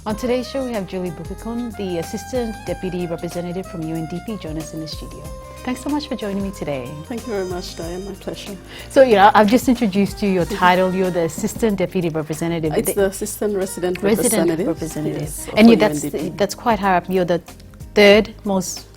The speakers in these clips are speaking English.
On today's show, we have Julie Bukikon, the Assistant Deputy Representative from UNDP, join us in the studio. Thanks so much for joining me today. Thank you very much, Diane. My pleasure. So, I've just introduced you, your title, you're the Assistant Deputy Representative. It's the Assistant Resident Representative. Yes, and that's quite high up. You're the third most...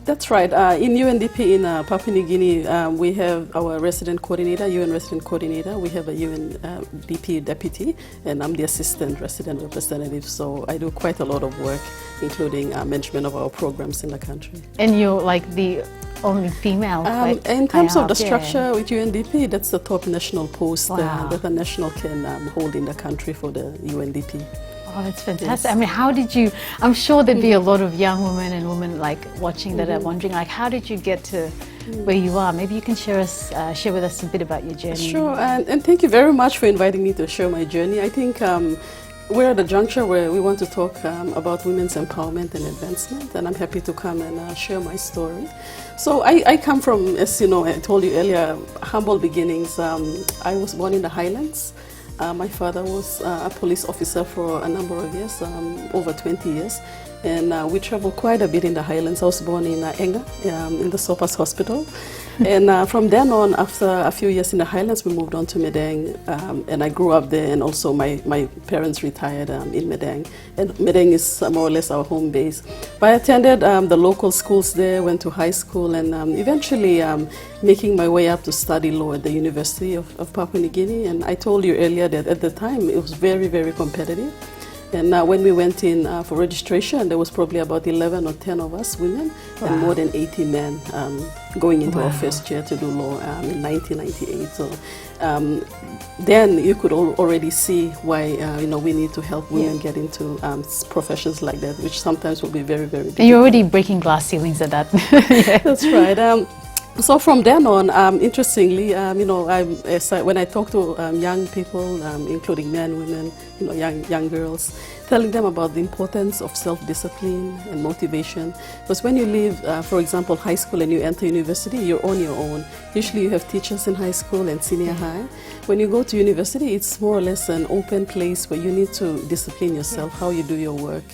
That's right. In UNDP in Papua New Guinea, we have our resident coordinator, UN resident coordinator. We have a UNDP deputy, and I'm the assistant resident representative. So I do quite a lot of work, including management of our programs in the country. And you're like the only female? In terms of the structure with UNDP, that's the top national post that a national can hold in the country for the UNDP. Oh, that's fantastic. Yes. I mean, how did you, I'm sure there'd be a lot of young women and women like watching that are wondering, like, how did you get to where you are? Maybe you can share with us a bit about your journey. Sure, and thank you very much for inviting me to share my journey. I think we're at a juncture where we want to talk about women's empowerment and advancement, and I'm happy to come and share my story. So I come from, as you know, I told you earlier, humble beginnings. I was born in the Highlands. My father was a police officer for a number of years, over 20 years, and we traveled quite a bit in the Highlands. I was born in Enga, in the Sopas Hospital, and from then on, after a few years in the Highlands, we moved on to Medang, and I grew up there, and also my parents retired in Medang, and Medang is more or less our home base. But I attended the local schools there, went to high school, and eventually making my way up to study law at the University of Papua New Guinea. And I told you earlier that at the time it was very, very competitive. And when we went in for registration, there was probably about 11 or 10 of us women, and more than 80 men going into our first year to do law in 1998. So then you could already see why we need to help women get into professions like that, which sometimes will be very, very difficult. And you're already breaking glass ceilings at that. That's right. So from then on, interestingly, when I talk to young people, including men, women, young girls, telling them about the importance of self-discipline and motivation. Because when you leave, for example, high school and you enter university, you're on your own. Usually you have teachers in high school and senior high. When you go to university, it's more or less an open place where you need to discipline yourself, how you do your work.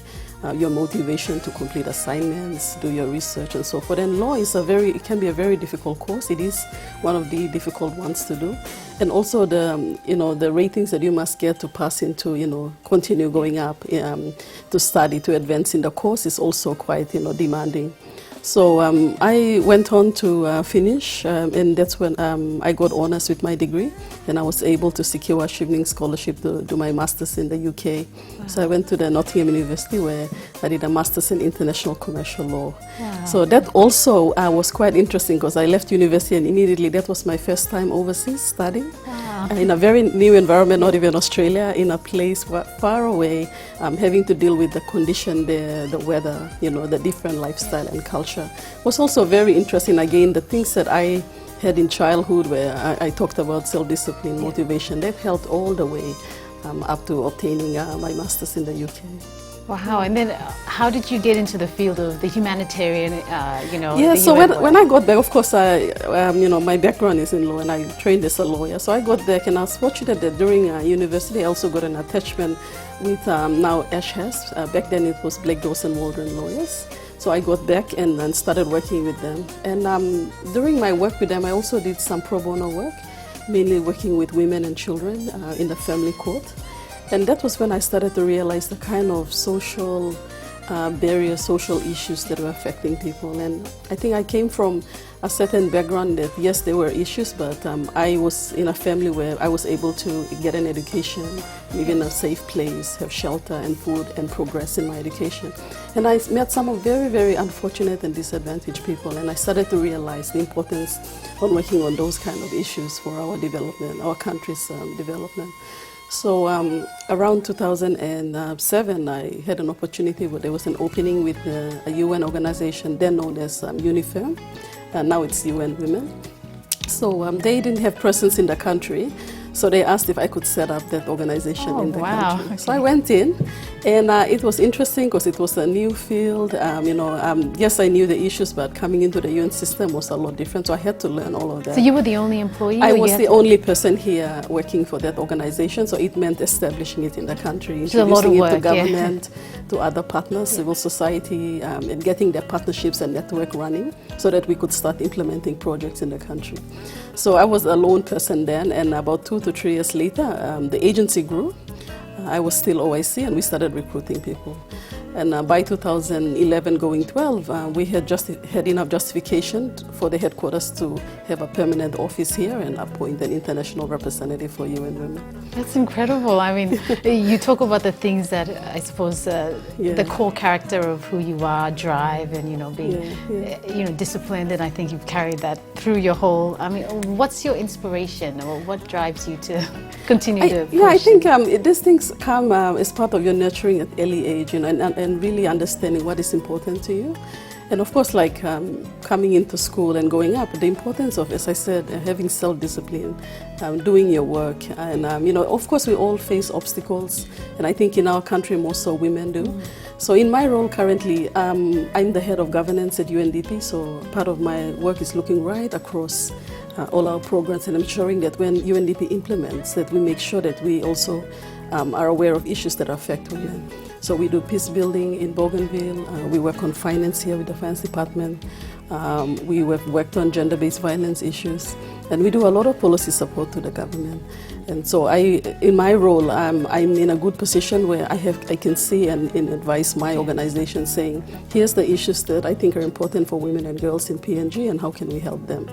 Your motivation to complete assignments, do your research and so forth. And law is it can be a very difficult course. It is one of the difficult ones to do. And also the ratings that you must get to pass into, continue going up to study, to advance in the course is also quite, demanding. So I went on to finish, and that's when I got honors with my degree, and I was able to secure a Shivling scholarship to do my master's in the UK. Wow. So I went to the Nottingham University, where I did a master's in international commercial law. Wow. So that also was quite interesting, because I left university and immediately that was my first time overseas studying. Wow. In a very new environment, not even Australia, in a place far away, having to deal with the condition there, the weather, the different lifestyle and culture. Was also very interesting. Again, the things that I had in childhood, where I talked about self-discipline, motivation, that helped all the way up to obtaining my master's in the UK. Wow, and then how did you get into the field of the humanitarian, Yeah, so when I got back, of course, my background is in law, and I trained as a lawyer. So I got back, and I was fortunate that during university, I also got an attachment with now ASHAS. Back then it was Black, Dawes and Waldron lawyers. So I got back and started working with them. And during my work with them, I also did some pro bono work, mainly working with women and children in the family court. And that was when I started to realize the kind of social barriers, social issues that were affecting people. And I think I came from a certain background that, yes, there were issues, but I was in a family where I was able to get an education, live in a safe place, have shelter and food, and progress in my education. And I met some of very, very unfortunate and disadvantaged people, and I started to realize the importance of working on those kind of issues for our development, our country's development. So around 2007, I had an opportunity where there was an opening with a UN organization then known as UNIFEM, and now it's UN Women. So they didn't have presence in the country. So they asked if I could set up that organization in the wow. country. So I went in, and it was interesting because it was a new field. Yes, I knew the issues, but coming into the UN system was a lot different. So I had to learn all of that. So you were the only employee? I was the only person here working for that organization. So it meant establishing it in the country, introducing it to government, to other partners, civil society, and getting their partnerships and network running so that we could start implementing projects in the country. So I was a lone person then, and about 2 to 3 years later, the agency grew. I was still OIC, and we started recruiting people. And by 2011, going 12, we had enough justification for the headquarters to have a permanent office here and appoint an international representative for UN Women. That's incredible. I mean, you talk about the things that I suppose the core character of who you are, drive, and being disciplined. And I think you've carried that through your whole. I mean, what's your inspiration, or what drives you to continue to push? Yeah, I think these things come as part of your nurturing at early age, and really understanding what is important to you. And of course, like coming into school and going up, the importance of, as I said, having self-discipline, doing your work. And, of course, we all face obstacles. And I think in our country, more so women do. So in my role currently, I'm the head of governance at UNDP. So part of my work is looking right across all our programs and ensuring that when UNDP implements, that we make sure that we also are aware of issues that affect women. So we do peace building in Bougainville. We work on finance here with the finance department. We have worked on gender-based violence issues, and we do a lot of policy support to the government. And so in my role, I'm in a good position where I can see and advise my organization saying, here's the issues that I think are important for women and girls in PNG, and how can we help them?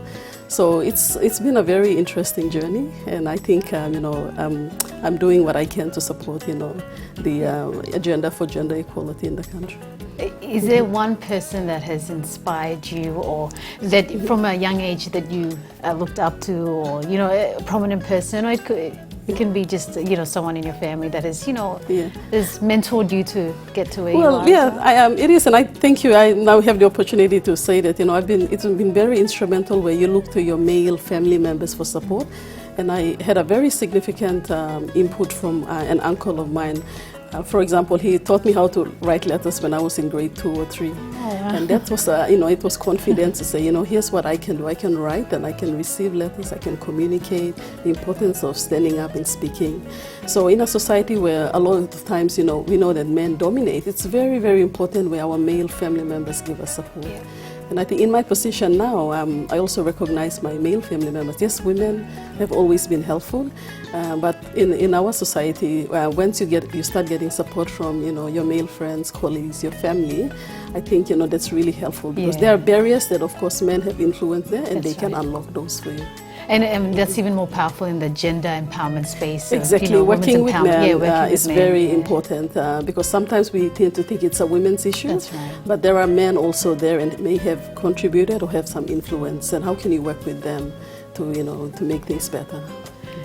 So it's been a very interesting journey, and I think I'm doing what I can to support the agenda for gender equality in the country. Is there one person that has inspired you, or that from a young age that you looked up to, or a prominent person, or it can be just someone in your family that has has mentored you to get to where you are? Well, yeah, it is, and I thank you. I now have the opportunity to say that it's been very instrumental where you look to your male family members for support, and I had a very significant input from an uncle of mine. For example, he taught me how to write letters when I was in grade 2 or 3. And that was, it was confidence to say, here's what I can do. I can write and I can receive letters, I can communicate, the importance of standing up and speaking. So in a society where a lot of times, we know that men dominate, it's very, very important where our male family members give us support. Yeah. And I think in my position now, I also recognize my male family members. Yes, women have always been helpful, but in our society, once you start getting support from your male friends, colleagues, your family, I think that's really helpful, because there are barriers that of course men have influence there, and they can unlock those for you. And that's even more powerful in the gender empowerment space. Exactly, working with men is very important, because sometimes we tend to think it's a women's issue, that's right. But there are men also there and may have contributed or have some influence, and how can you work with them to make things better?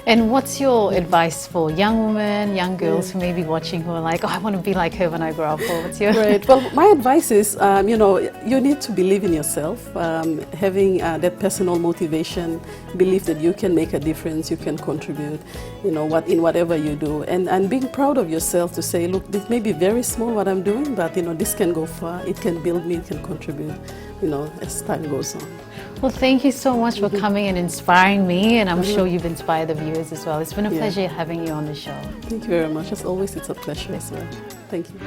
And what's your advice for young women, young girls who may be watching, who are like, I want to be like her when I grow up? Or what's your Right. Well, my advice is, you need to believe in yourself, having that personal motivation, believe that you can make a difference, you can contribute, in whatever you do, and being proud of yourself to say, look, this may be very small what I'm doing, but this can go far, it can build me, it can contribute, as time goes on. Well, thank you so much for coming and inspiring me, and I'm sure you've inspired the viewers as well. It's been a pleasure having you on the show. Thank you very much. As always, it's a pleasure as well. Thank you.